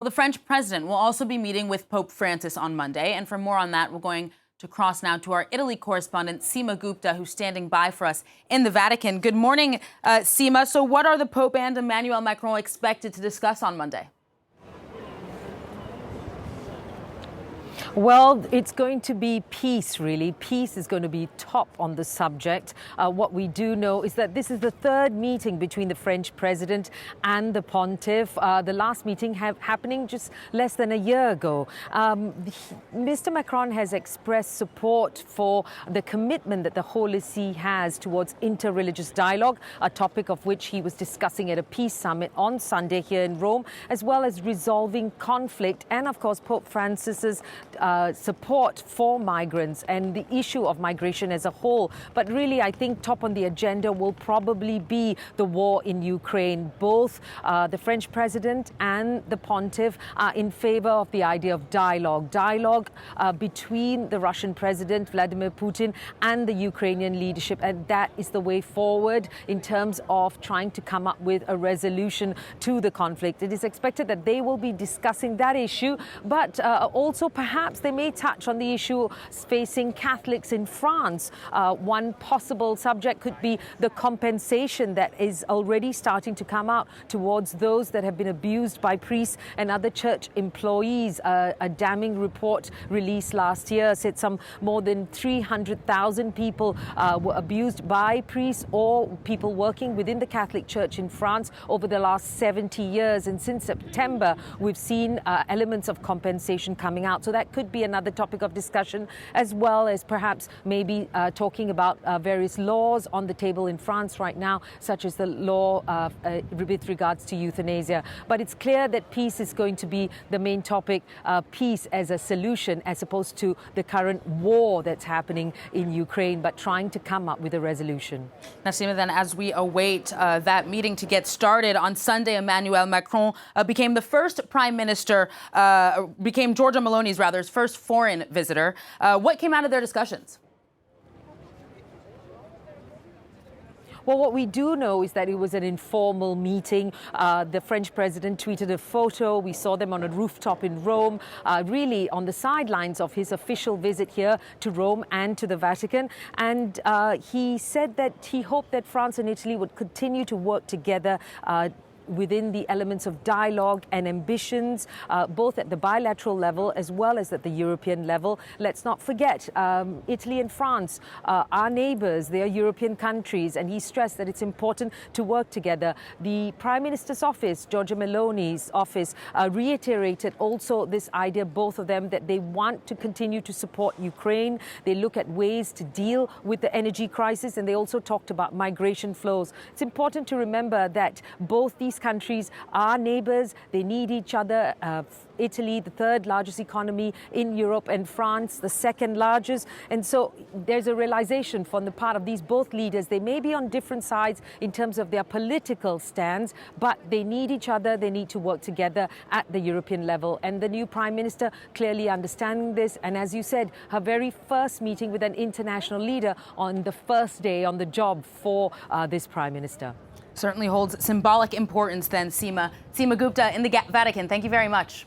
Well, the French president will also be meeting with Pope Francis on Monday. And for more on that, we're going to cross now to our Italy correspondent, Seema Gupta, who's standing by for us in the Vatican. Good morning, Seema. So what are the Pope and Emmanuel Macron expected to discuss on Monday? Well, it's going to be peace, really. Peace is going to be top on the subject. What we do know is that this is the third meeting between the French president and the pontiff. The last meeting happening just less than a year ago. Mr. Macron has expressed support for the commitment that the Holy See has towards interreligious dialogue, a topic of which he was discussing at a peace summit on Sunday here in Rome, as well as resolving conflict and, of course, Pope Francis's support for migrants and the issue of migration as a whole. But really, I think top on the agenda will probably be the war in Ukraine. Both the French president and the pontiff are in favor of the idea of dialogue between the Russian president, Vladimir Putin, and the Ukrainian leadership. And that is the way forward in terms of trying to come up with a resolution to the conflict. It is expected that they will be discussing that issue, but also perhaps they may touch on the issue facing Catholics in France. One possible subject could be the compensation that is already starting to come out towards those that have been abused by priests and other church employees. A damning report released last year said some more than 300,000 people were abused by priests or people working within the Catholic Church in France over the last 70 years. And since September, we've seen elements of compensation coming out. So that could be another topic of discussion, as well as perhaps maybe talking about various laws on the table in France right now, such as the law with regards to euthanasia. But it's clear that peace is going to be the main topic, peace as a solution, as opposed to the current war that's happening in Ukraine, but trying to come up with a resolution. Now, Seema, then as we await that meeting to get started, on Sunday, Emmanuel Macron became the first prime minister, became Giorgia Meloni's first foreign visitor. What came out of their discussions? Well, what we do know is that it was an informal meeting. The French president tweeted a photo. We saw them on a rooftop in Rome, really on the sidelines of his official visit here to Rome and to the Vatican. And he said that he hoped that France and Italy would continue to work together within the elements of dialogue and ambitions, both at the bilateral level as well as at the European level. Let's not forget, Italy and France are neighbors. They are European countries, and he stressed that it's important to work together. The Prime Minister's office, Giorgia Meloni's office, reiterated also this idea, both of them, that they want to continue to support Ukraine. They look at ways to deal with the energy crisis, and they also talked about migration flows. It's important to remember that both these countries are neighbors. They need each other. Italy, the third largest economy in Europe, and France, the second largest. And so there's a realization from the part of these both leaders. They may be on different sides in terms of their political stands, but they need each other. They need to work together at the European level. And the new Prime Minister clearly understanding this. And as you said, her very first meeting with an international leader on the first day on the job for this Prime Minister. Certainly holds symbolic importance then, Seema. Seema Gupta in the Vatican, thank you very much.